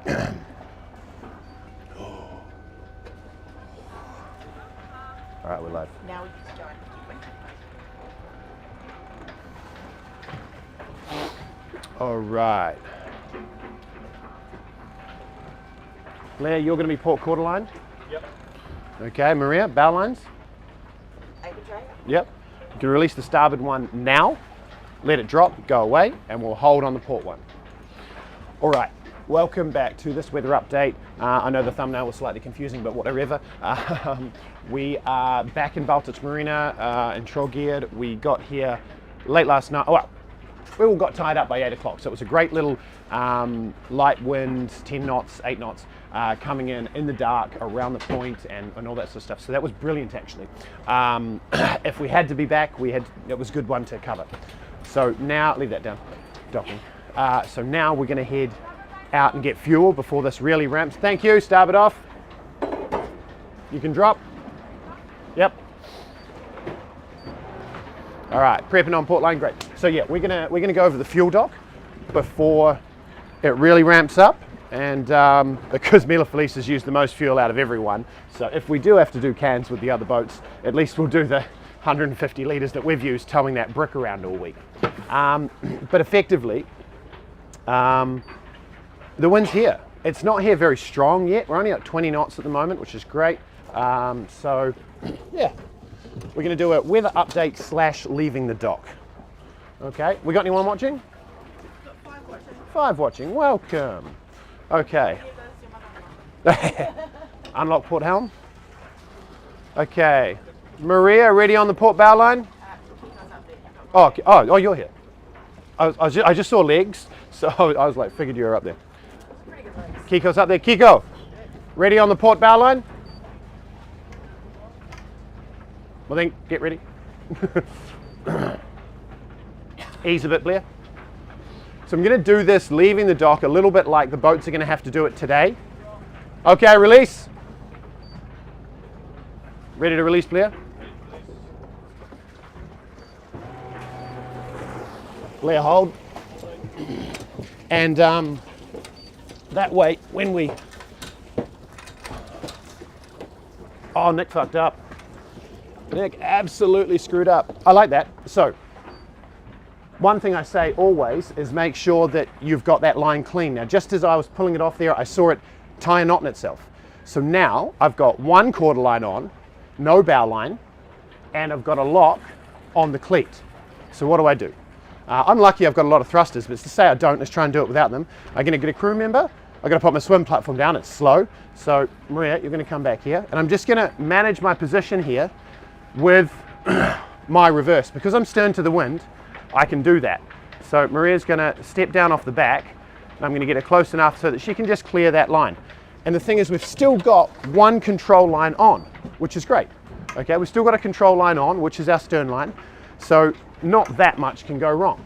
All right, we're live. Now we can start. All right. Blair, you're going to be port quarter line? Yep. Okay, Maria, bow lines? I can try. Yep. You can release the starboard one now, let it drop, go away, and we'll hold on the port one. All right, welcome back to this weather update. I know the thumbnail was slightly confusing, but whatever. We are back in Baltic Marina in Trollgeared. We got here late last night. Oh, well, we all got tied up by 8 o'clock, so it was a great little light wind, 10 knots, 8 knots, coming in the dark around the point and all that sort of stuff. So that was brilliant, actually. If we had to be back, it was a good one to cover. So now, leave that down, docking. So now we're gonna head out and get fuel before this really ramps. Thank you, starboard off. You can drop. Yep. All right, prepping on port line, great. So yeah, we're gonna go over the fuel dock before it really ramps up, and because Mila Felice has used the most fuel out of everyone, so if we do have to do cans with the other boats, at least we'll do the 150 litres that we've used towing that brick around all week. But effectively, the wind's here. It's not here very strong yet. We're only at 20 knots at the moment, which is great. So yeah. We're going to do a weather update / leaving the dock. Okay, we got anyone watching? Got 5 watching. 5 watching, welcome. Okay. Unlock port helm. Okay. Maria, ready on the port bow line? Oh, okay. Oh, you're here. I just saw legs, so I was like, figured you were up there. Pretty good legs. Kiko's up there. Kiko, ready on the port bow line? Well then, get ready. Ease a bit, Blair. So I'm going to do this leaving the dock a little bit like the boats are going to have to do it today. Okay, release. Ready to release, Blair? Blair, hold. And that way, when we... Oh, Nick fucked up. Nick absolutely screwed up. I like that. So, one thing I say always is make sure that you've got that line clean. Now, just as I was pulling it off there, I saw it tie a knot in itself. So now I've got one quarter line on, no bow line, and I've got a lock on the cleat. So what do? I'm lucky I've got a lot of thrusters, but to say I don't, let's try and do it without them. I'm gonna get a crew member. I've got to put my swim platform down, it's slow. So Maria, you're gonna come back here, and I'm just gonna manage my position here with my reverse. Because I'm stern to the wind, I can do that. So Maria's gonna step down off the back, and I'm gonna get her close enough so that she can just clear that line. And the thing is, we've still got one control line on, which is great. Okay, we've still got a control line on, which is our stern line. So not that much can go wrong.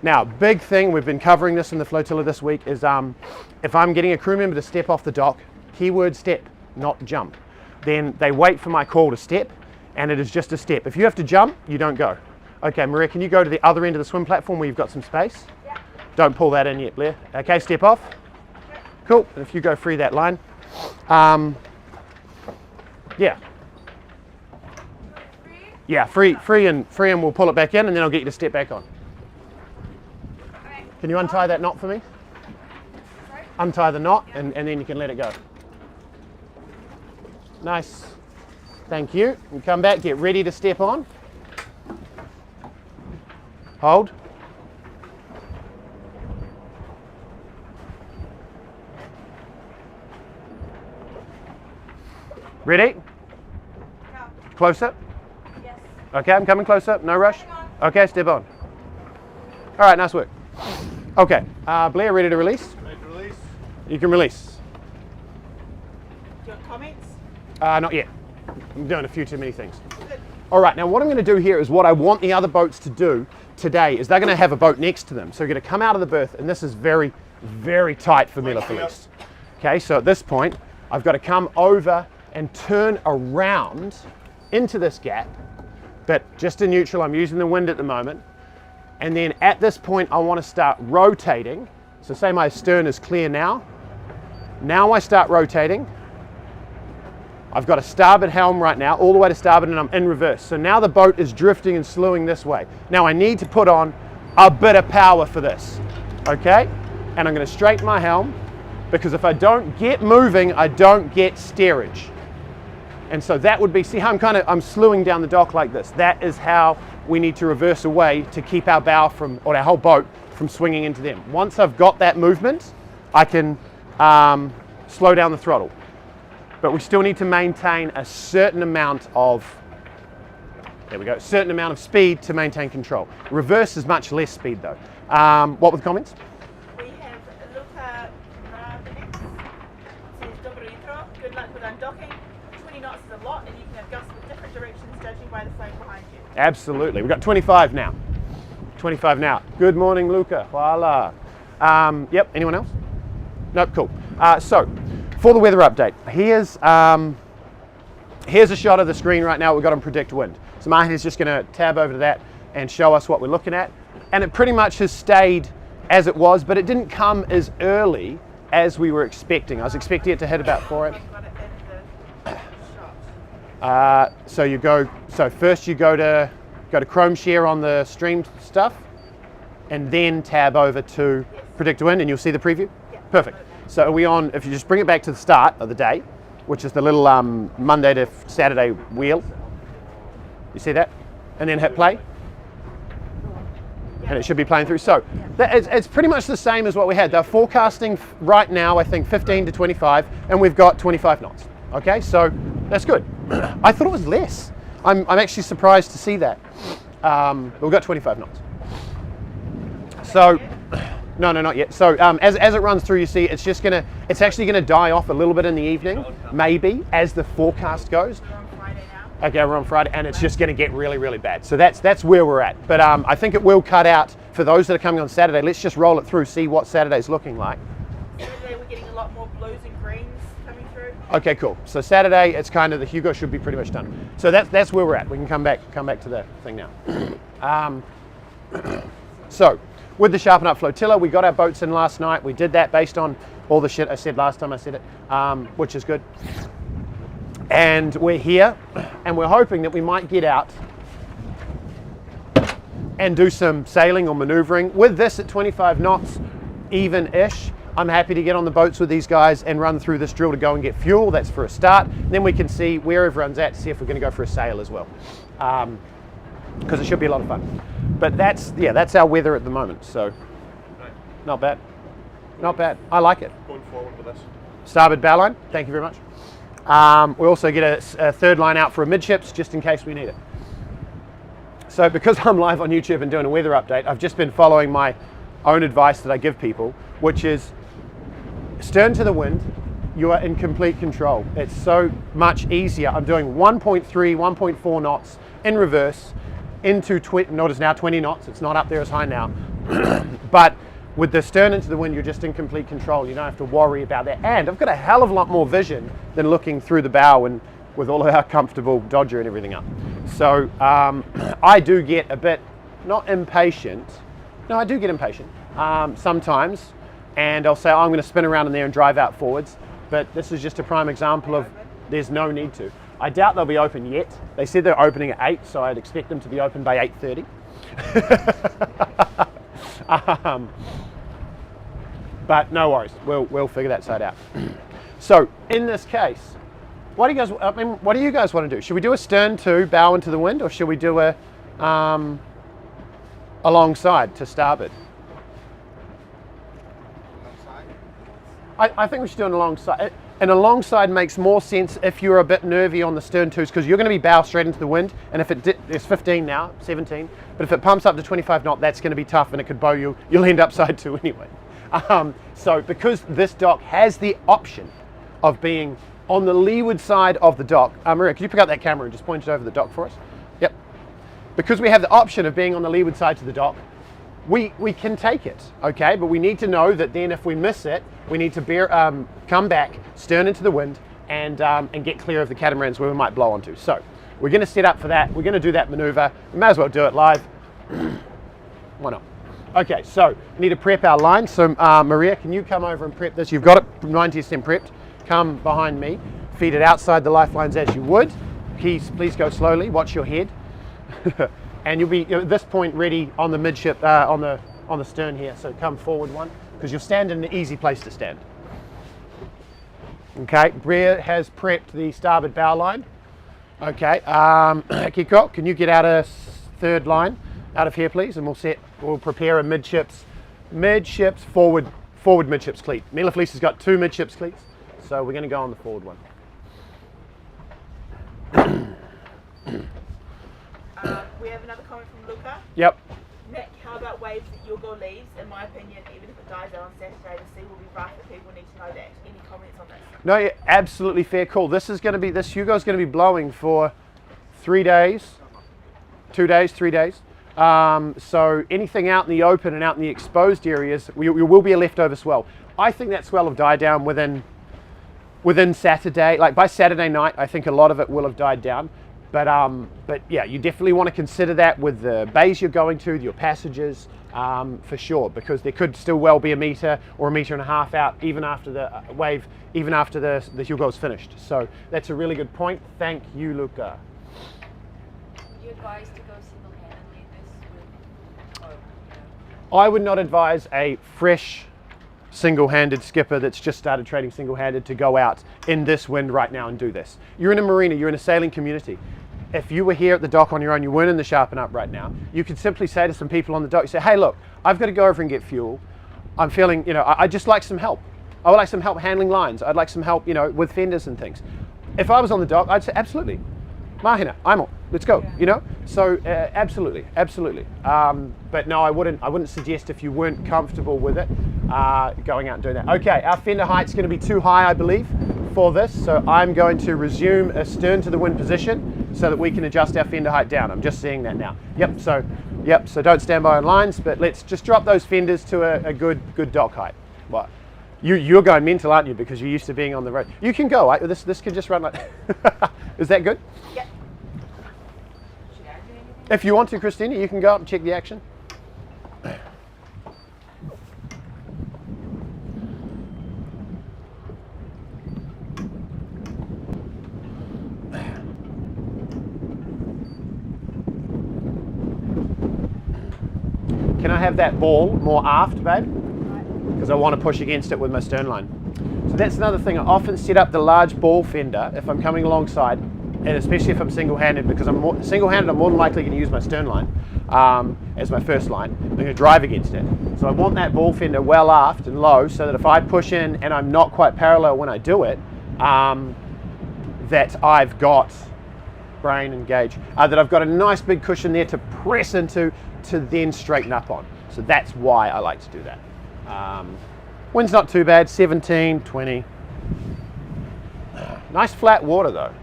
Now, big thing, we've been covering this in the flotilla this week, is if I'm getting a crew member to step off the dock, keyword step, not jump. Then they wait for my call to step, and it is just a step. If you have to jump, you don't go. Okay, Maria, can you go to the other end of the swim platform where you've got some space? Yeah. Don't pull that in yet, Blair. Okay, step off. Okay. Cool, and if you go free that line. Yeah. Yeah, free and we'll pull it back in, and then I'll get you to step back on. Okay. Can you untie that knot for me? Sorry? Untie the knot, and then you can let it go. Nice. Thank you. You come back, get ready to step on. Hold. Ready? Go. Closer. Yes. Okay, I'm coming closer. No rush. Hang on. Okay, step on. All right, nice work. Okay, Blair, ready to release? Ready to release? You can release. Do you want comments? Not yet. I'm doing a few too many things. Good. All right, now what I'm going to do here is what I want the other boats to do today is they're going to have a boat next to them. So you're going to come out of the berth, and this is very, very tight for Mila Felice. Okay, so at this point, I've got to come over and turn around into this gap, but just in neutral. I'm using the wind at the moment. And then at this point, I want to start rotating So say my stern is clear now. Now I start rotating. I've got a starboard helm right now, all the way to starboard, and I'm in reverse. So now the boat is drifting and slewing this way. Now I need to put on a bit of power for this, okay? And I'm gonna straighten my helm, because if I don't get moving, I don't get steerage. And so that would be, see how I'm slewing down the dock like this. That is how we need to reverse away to keep our bow from, or our whole boat from swinging into them. Once I've got that movement, I can slow down the throttle. But we still need to maintain a certain amount of, there we go, certain amount of speed to maintain control. Reverse is much less speed though. What were the comments? We have Luca Ravenix. Says Dobro jutro. Good luck with undocking. 20 knots is a lot, and you can have gusts with different directions judging by the flag behind you. Absolutely. We've got 25 now. 25 now. Good morning, Luca. Voila. Yep. Anyone else? Nope. Cool. So, for the weather update, here's a shot of the screen right now. We've got on predict wind. So Mahi's just going to tab over to that and show us what we're looking at. And it pretty much has stayed as it was, but it didn't come as early as we were expecting. I was expecting it to hit about 4 a.m. So first you go to Chrome share on the stream stuff, and then tab over to predict wind, and you'll see the preview. Yeah. Perfect. So are we on? If you just bring it back to the start of the day, which is the little Monday to Saturday wheel. You see that? And then hit play, and it should be playing through. So it's pretty much the same as what we had. They're forecasting right now, I think 15 to 25, and we've got 25 knots. Okay, so that's good. I thought it was less. I'm actually surprised to see that. But we've got 25 knots. So, no, not yet. So as it runs through, you see it's actually gonna die off a little bit in the evening, maybe, as the forecast goes. We're on Friday now. Okay, we're on Friday, and it's just gonna get really, really bad. So that's where we're at. But I think it will cut out for those that are coming on Saturday. Let's just roll it through, see what Saturday's looking like. Saturday we're getting a lot more blues and greens coming through. Okay, cool. So Saturday, it's kind of the Hugo should be pretty much done. So that's where we're at. We can come back to the thing now. So with the Sharpen Up Flotilla, we got our boats in last night. We did that based on all the shit I said last time I said it, which is good. And we're here, and we're hoping that we might get out and do some sailing or maneuvering. With this at 25 knots, even-ish, I'm happy to get on the boats with these guys and run through this drill to go and get fuel. That's for a start. Then we can see where everyone's at to see if we're going to go for a sail as well, because it should be a lot of fun. But that's our weather at the moment. So not bad, not bad. I like it. Going forward with this. Starboard bow line. Thank you very much. We also get a third line out for midships just in case we need it. So because I'm live on YouTube and doing a weather update, I've just been following my own advice that I give people, which is stern to the wind. You are in complete control. It's so much easier. I'm doing 1.3, 1.4 knots in reverse into notice now 20 knots. It's not up there as high now, but with the stern into the wind, you're just in complete control. You don't have to worry about that. And I've got a hell of a lot more vision than looking through the bow and with all of our comfortable dodger and everything up. So I do get a bit, not impatient. No, I do get impatient sometimes. And I'll say, oh, I'm going to spin around in there and drive out forwards. But this is just a prime example of there's no need to. I doubt they'll be open yet. They said they're opening at 8, so I'd expect them to be open by 8:30. But no worries, we'll figure that side out. So in this case, what do you guys want to do? Should we do a stern to bow into the wind, or should we do a alongside to starboard? I think we should do an alongside. And alongside makes more sense if you're a bit nervy on the stern twos, because you're going to be bow straight into the wind, and if it's 15 now, 17, but if it pumps up to 25 knot, that's going to be tough and it could bow you. You'll end upside to anyway. So because this dock has the option of being on the leeward side of the dock, Maria, can you pick up that camera and just point it over the dock for us? Yep. Because we have the option of being on the leeward side to the dock, we can take it, okay? But we need to know that then if we miss it, we need to come back, stern into the wind, and get clear of the catamarans where we might blow onto. So we're going to set up for that. We're going to do that maneuver. We may as well do it live. Why not? Okay, so we need to prep our line. So Maria, can you come over and prep this? You've got it 90% prepped. Come behind me. Feed it outside the lifelines as you would. Please go slowly. Watch your head. And you'll be at this point ready on the midship, on the stern here. So come forward one, because you'll stand in an easy place to stand. Okay, Brea has prepped the starboard bow line. Okay, Kiko, can you get out a third line out of here, please? And we'll prepare a midships forward midships cleat. Mila Felice has got 2 midships cleats, so we're going to go on the forward one. We have another comment from Luca. Yep. Nick, how about waves that Hugo leaves? In my opinion, even if it dies out on Saturday, the sea will be rough, but people need to know that. Any comments on this? No, yeah, absolutely fair call. This Hugo's going to be blowing for 3 days, 2 days, 3 days. So anything out in the open and out in the exposed areas, we will be a leftover swell. I think that swell will die down within Saturday. Like by Saturday night, I think a lot of it will have died down. But yeah, you definitely want to consider that with the bays you're going to, your passages, for sure, because there could still well be a metre or 1.5 meters out even after the wave, even after the Hugo's finished. So that's a really good point. Thank you, Luca. Would you advise to go single-handedly this with, I would not advise a fresh single-handed skipper that's just started trading single-handed to go out in this wind right now and do this. You're in a marina, you're in a sailing community. If you were here at the dock on your own, you weren't in the Sharpen Up right now, you could simply say to some people on the dock, you say, hey look, I've got to go over and get fuel. I'm feeling, I'd just like some help. I would like some help handling lines. I'd like some help, with fenders and things. If I was on the dock, I'd say, absolutely. Mahina, I'm on, let's go, So absolutely. But no, I wouldn't suggest if you weren't comfortable with it, going out and doing that. Okay, our fender height's going to be too high, I believe, for this. So I'm going to resume a stern to the wind position so that we can adjust our fender height down. I'm just seeing that now. So don't stand by on lines, but let's just drop those fenders to a good dock height. What? You're going mental, aren't you? Because you're used to being on the road. You can go. This can just run like. Is that good? Yep. If you want to, Christina, you can go up and check the action. Can I have that ball more aft, babe? Because I want to push against it with my stern line. So that's another thing. I often set up the large ball fender if I'm coming alongside, and especially if I'm single-handed, because I'm more than likely going to use my stern line as my first line. I'm going to drive against it. So I want that ball fender well aft and low, so that if I push in and I'm not quite parallel when I do it, that I've got brain engage, that I've got a nice big cushion there to press into to then straighten up on. So that's why I like to do that. Wind's not too bad, 17, 20. Nice flat water though.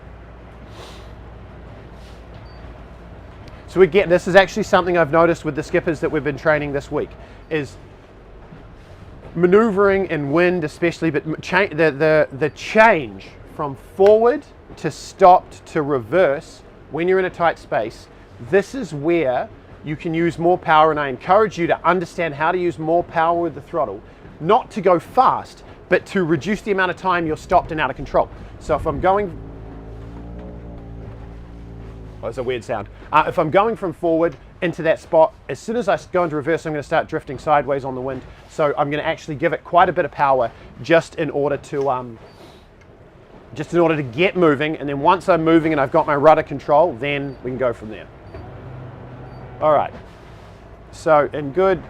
So this is actually something I've noticed with the skippers that we've been training this week, is maneuvering in wind especially, but the change from forward to stopped to reverse when you're in a tight space, this is where you can use more power, and I encourage you to understand how to use more power with the throttle, not to go fast, but to reduce the amount of time you're stopped and out of control. So if I'm going, that's a weird sound. If I'm going from forward into that spot, as soon as I go into reverse, I'm going to start drifting sideways on the wind. So I'm going to actually give it quite a bit of power just in order to get moving. And then once I'm moving and I've got my rudder control, then we can go from there. All right, so in good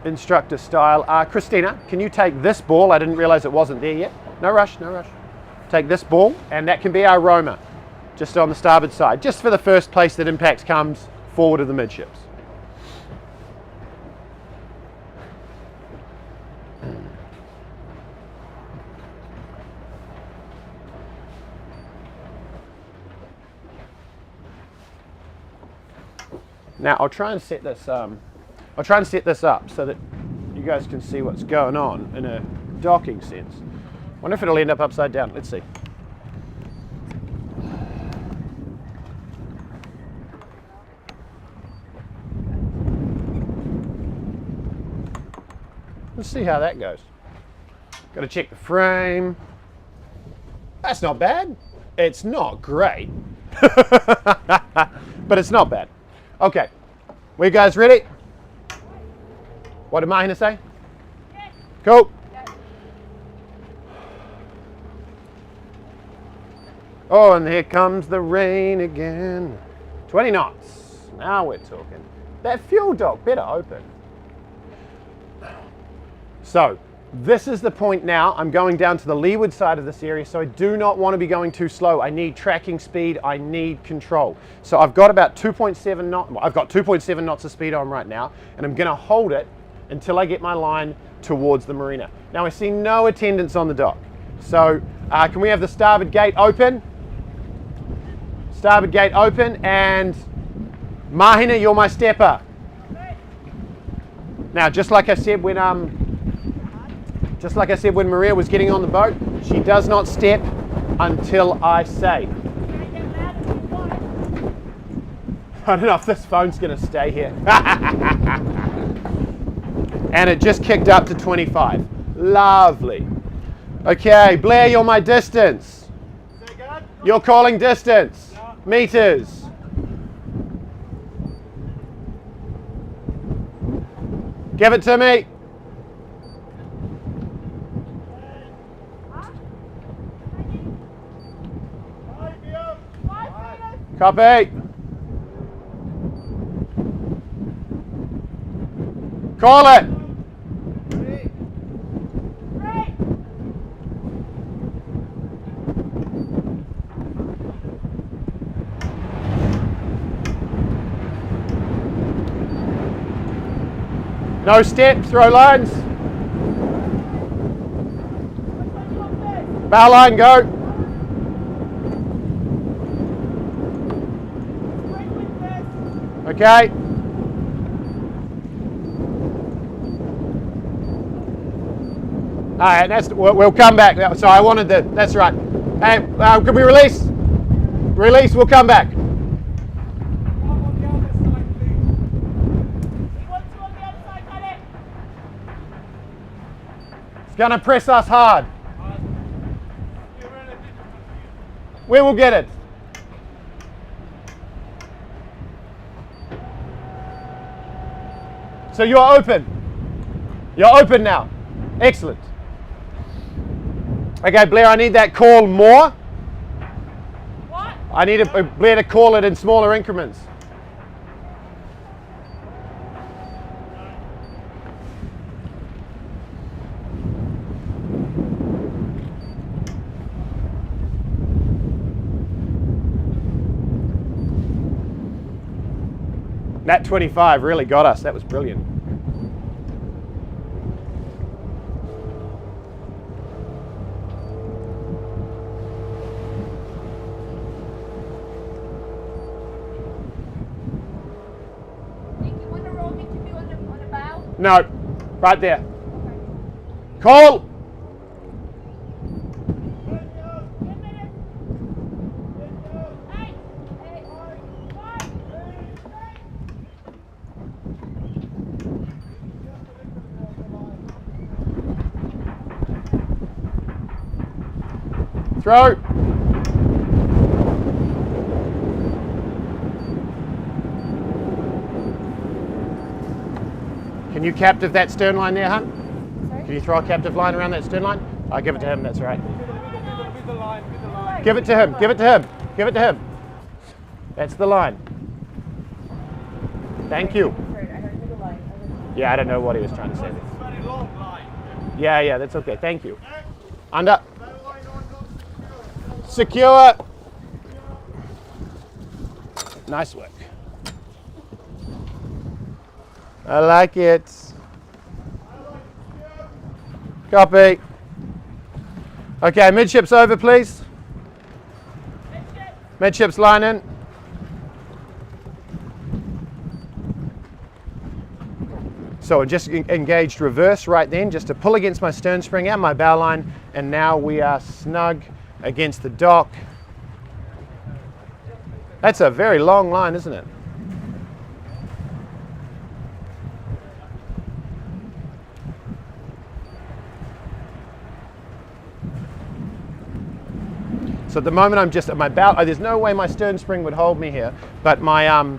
instructor style, Christina, can you take this ball? I didn't realize it wasn't there yet. No rush, no rush. Take this ball, and that can be our roamer, just on the starboard side, just for the first place that impact comes forward of the midships. Now I'll try and set this. I'll try and set this up so that you guys can see what's going on in a docking sense. Wonder if it'll end up upside down. Let's see. Let's see how that goes. Got to check the frame. That's not bad. It's not great, but it's not bad. Okay, we guys ready? What am I going to say? Yes. Cool. Yes. Oh, and here comes the rain again. 20 knots. Now we're talking. That fuel dock better open. So, this is the point now. I'm going down to the leeward side of this area, so I do not want to be going too slow. I need tracking speed. I need control. So I've got about 2.7 knots. I've got 2.7 knots of speed on right now, and I'm going to hold it until I get my line towards the marina. Now I see no attendants on the dock. So can we have the starboard gate open? Starboard gate open, and Mahina, you're my stepper. Now, just like I said when Maria was getting on the boat, she does not step until I say. I don't know if this phone's going to stay here. And it just kicked up to 25. Lovely. Okay, Blair, you're my distance. You're calling distance. Meters. Give it to me. Copy. Call it. No step, throw lines. Bow line, go. Okay. All right, we'll come back. So I wanted the, that's right. Hey, can we release? Release, we'll come back. It's gonna press us hard. We will get it. So you're open. You're open now. Excellent. Okay, Blair, I need that call more. What? I need Blair to call it in smaller increments. That 25 really got us. That was brilliant. Think you want to roll me to be on the bow? No, right there. Okay. Call. Throw. Can you captive that stern line there, Hunt? Sorry? Can you throw a captive line around that stern line? I'll give it to him, that's all right. Give it to him, give it to him, give it to him. That's the line. Thank you. Sorry, I heard middle line. Yeah, I don't know what he was trying to say. It's a very long line. Yeah, that's okay, thank you. Under. Secure. Nice work. I like it. Copy. Okay, midships over, please. Midships line in. So just engaged reverse right then, just to pull against my stern spring and my bow line, and now we are snug against the dock. That's a very long line, isn't it? So at the moment I'm just at my bow. There's no way my stern spring would hold me here, but my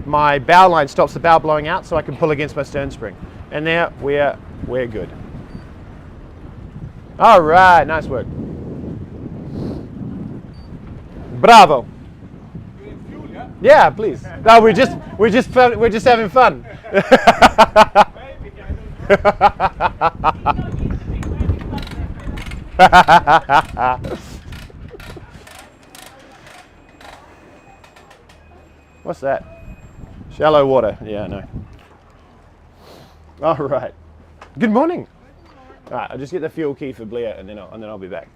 my bow line stops the bow blowing out, so I can pull against my stern spring. And there we're good. All right, nice work. Bravo. Yeah, please. No, we're just having fun. What's that? Shallow water. Yeah, I know. All right. Good morning. All right, I'll just get the fuel key for Blair, and then I'll be back.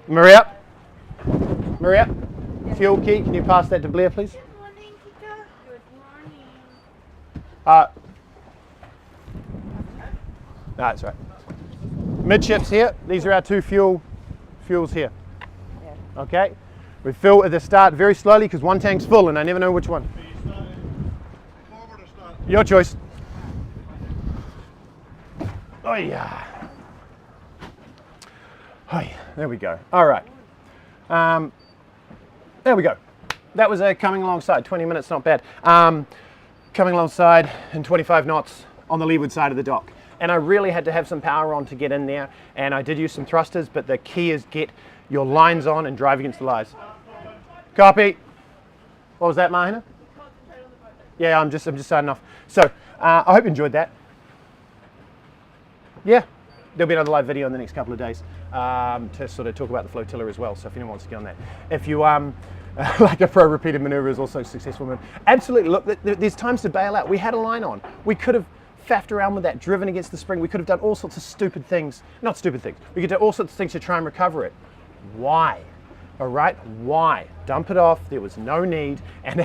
Maria, fuel key. Can you pass that to Blair, please? Good morning, Kika. Good morning. That's right. Midships here. These are our two fuels here. Yeah. Okay. We fill at the start very slowly because one tank's full and I never know which one. Your choice. Oh yeah. Hi, there we go. All right. There we go. That was coming alongside. 20 minutes, not bad. Coming alongside in 25 knots on the leeward side of the dock. And I really had to have some power on to get in there. And I did use some thrusters, but the key is get your lines on and drive against the lies. Copy. What was that, Mahina? Yeah, I'm just signing off. So I hope you enjoyed that. Yeah. There'll be another live video in the next couple of days to sort of talk about the flotilla as well. So if anyone wants to get on that, if you like a pro repeated maneuver is also a successful maneuver. Absolutely. Look, there's times to bail out. We had a line on. We could have faffed around with that, driven against the spring. We could have done all sorts of stupid things. Not stupid things. We could do all sorts of things to try and recover it. Why? All right. Why? Dump it off. There was no need, and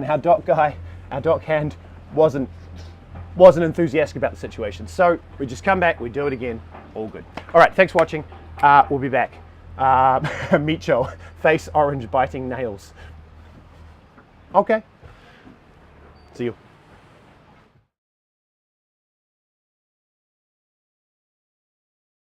our dock guy, our dock hand, wasn't enthusiastic about the situation. So we just come back, we do it again, all good. All right, thanks for watching. We'll be back. Micho, face orange biting nails. Okay. See you.